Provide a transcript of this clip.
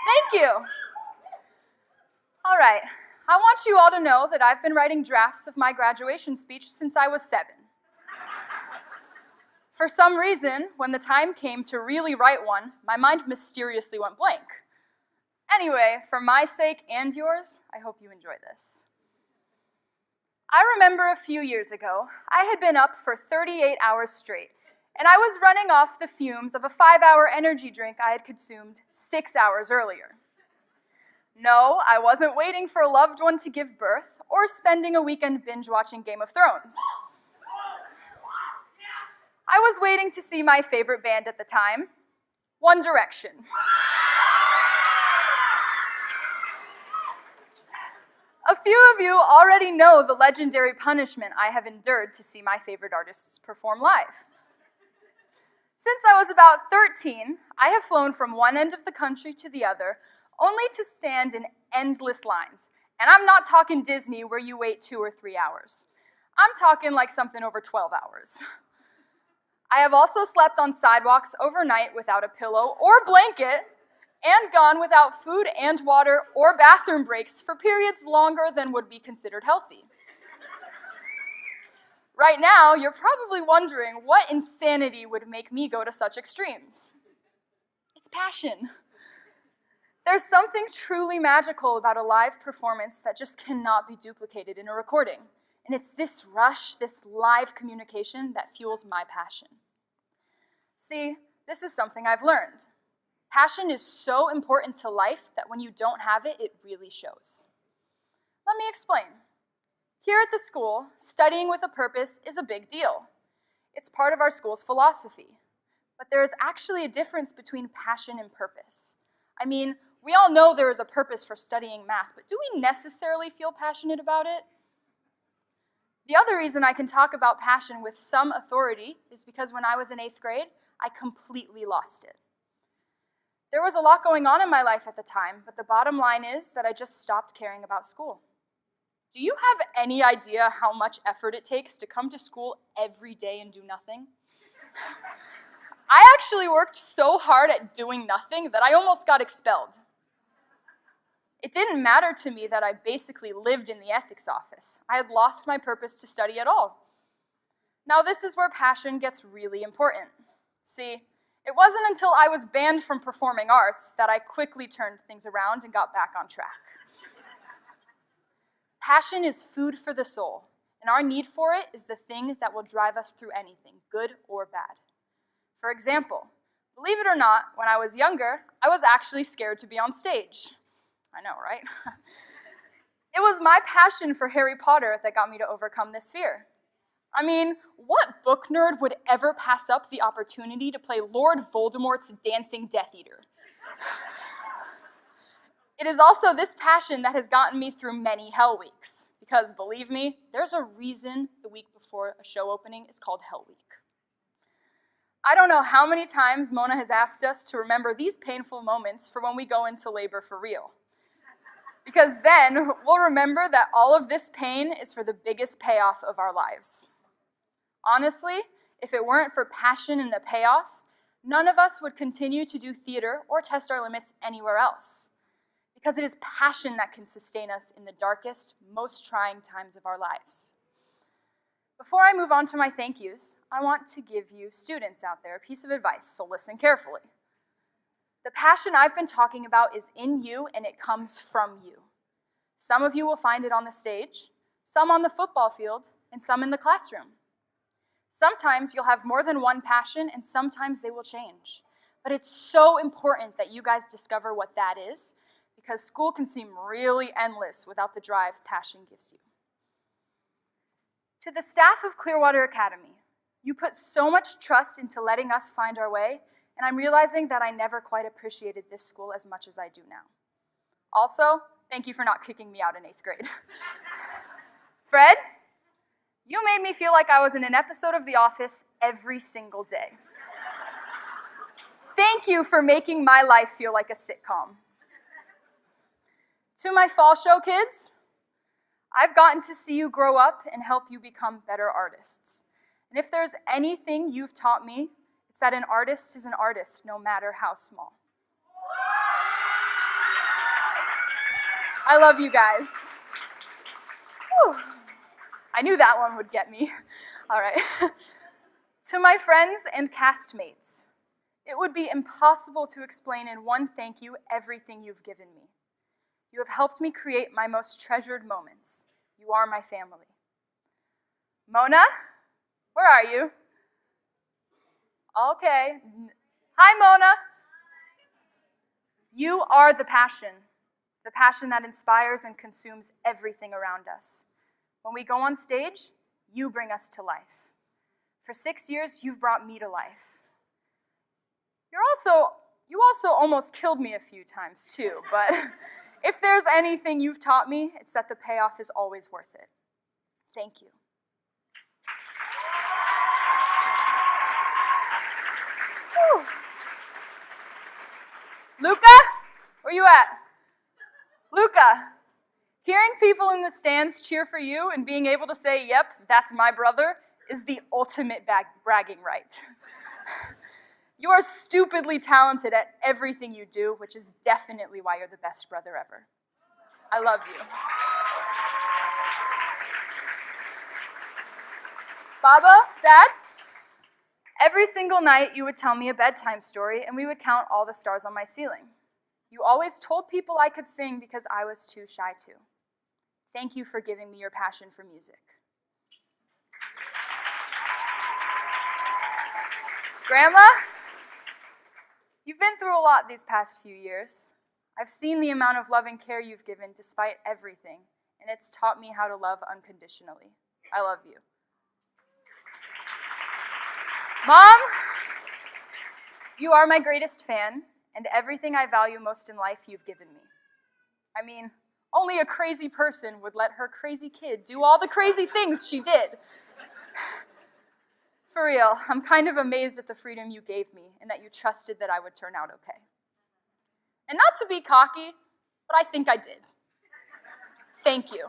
Thank you. All right, I want you all to know that I've been writing drafts of my graduation speech since I was 7. For some reason, when the time came to really write one, my mind mysteriously went blank. Anyway, for my sake and yours, I hope you enjoy this. I remember a few years ago, I had been up for 38 hours straight, and I was running off the fumes of a 5-hour energy drink I had consumed 6 hours earlier. No, I wasn't waiting for a loved one to give birth or spending a weekend binge-watching Game of Thrones. I was waiting to see my favorite band at the time, One Direction. A few of you already know the legendary punishment I have endured to see my favorite artists perform live. Since I was about 13, I have flown from one end of the country to the other, only to stand in endless lines. And I'm not talking Disney where you wait 2 or 3 hours. I'm talking like something over 12 hours. I have also slept on sidewalks overnight without a pillow or blanket, and gone without food and water or bathroom breaks for periods longer than would be considered healthy. Right now, you're probably wondering what insanity would make me go to such extremes. It's passion. There's something truly magical about a live performance that just cannot be duplicated in a recording. And it's this rush, this live communication that fuels my passion. See, this is something I've learned. Passion is so important to life that when you don't have it, it really shows. Let me explain. Here at the school, studying with a purpose is a big deal. It's part of our school's philosophy. But there is actually a difference between passion and purpose. I mean, we all know there is a purpose for studying math, but do we necessarily feel passionate about it? The other reason I can talk about passion with some authority is because when I was in 8th grade, I completely lost it. There was a lot going on in my life at the time, but the bottom line is that I just stopped caring about school. Do you have any idea how much effort it takes to come to school every day and do nothing? I actually worked so hard at doing nothing that I almost got expelled. It didn't matter to me that I basically lived in the ethics office. I had lost my purpose to study at all. Now this is where passion gets really important. See, it wasn't until I was banned from performing arts that I quickly turned things around and got back on track. Passion is food for the soul, and our need for it is the thing that will drive us through anything, good or bad. For example, believe it or not, when I was younger, I was actually scared to be on stage. I know, right? It was my passion for Harry Potter that got me to overcome this fear. I mean, what book nerd would ever pass up the opportunity to play Lord Voldemort's dancing Death Eater? It is also this passion that has gotten me through many Hell Weeks, because believe me, there's a reason the week before a show opening is called Hell Week. I don't know how many times Mona has asked us to remember these painful moments for when we go into labor for real. Because then we'll remember that all of this pain is for the biggest payoff of our lives. Honestly, if it weren't for passion and the payoff, none of us would continue to do theater or test our limits anywhere else. Because it is passion that can sustain us in the darkest, most trying times of our lives. Before I move on to my thank yous, I want to give you students out there a piece of advice, so listen carefully. The passion I've been talking about is in you and it comes from you. Some of you will find it on the stage, some on the football field, and some in the classroom. Sometimes you'll have more than one passion and sometimes they will change. But it's so important that you guys discover what that is, because school can seem really endless without the drive passion gives you. To the staff of Clearwater Academy, you put so much trust into letting us find our way, and I'm realizing that I never quite appreciated this school as much as I do now. Also, thank you for not kicking me out in 8th grade. Fred, you made me feel like I was in an episode of The Office every single day. Thank you for making my life feel like a sitcom. To my fall show kids, I've gotten to see you grow up and help you become better artists. And if there's anything you've taught me, It's that an artist is an artist, no matter how small. I love you guys. Whew. I knew that one would get me. All right. To my friends and castmates, it would be impossible to explain in one thank you everything you've given me. You have helped me create my most treasured moments. You are my family. Mona, where are you? Okay. Hi, Mona. You are the passion that inspires and consumes everything around us. When we go on stage, you bring us to life. For 6 years, you've brought me to life. You also almost killed me a few times too, but if there's anything you've taught me, it's that the payoff is always worth it. Thank you. Whew. Luca, where you at? Luca, hearing people in the stands cheer for you and being able to say, yep, that's my brother, is the ultimate bragging right. You are stupidly talented at everything you do, which is definitely why you're the best brother ever. I love you. Baba, Dad, every single night you would tell me a bedtime story and we would count all the stars on my ceiling. You always told people I could sing because I was too shy to. Thank you for giving me your passion for music. Grandma, you've been through a lot these past few years. I've seen the amount of love and care you've given despite everything, and it's taught me how to love unconditionally. I love you. Mom, you are my greatest fan, and everything I value most in life you've given me. I mean, only a crazy person would let her crazy kid do all the crazy things she did. For real, I'm kind of amazed at the freedom you gave me and that you trusted that I would turn out okay. And not to be cocky, but I think I did. Thank you.